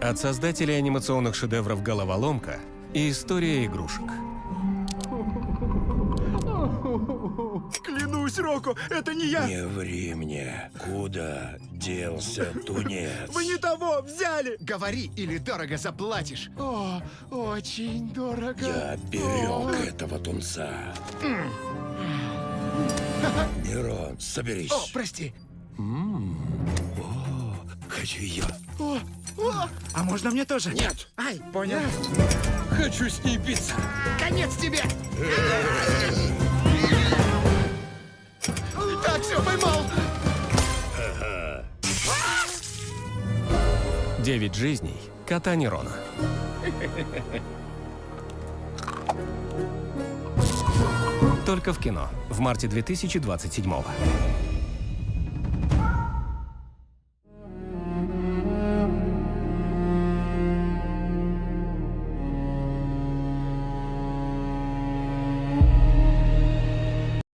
От создателей анимационных шедевров «Головоломка» и «История игрушек». Клянусь, Року, это не я! Не ври мне. Куда делся тунец? Вы не того взяли! Говори, или дорого заплатишь. О, очень дорого. Я берег этого тунца. Мирон, соберись. О, прости. Хочу ее. А можно мне тоже? Нет, Ай, понял. хочу с ней биться. Конец тебе! Так, все, поймал! 9 жизней кота Нерона. Только в кино в марте 2027-го.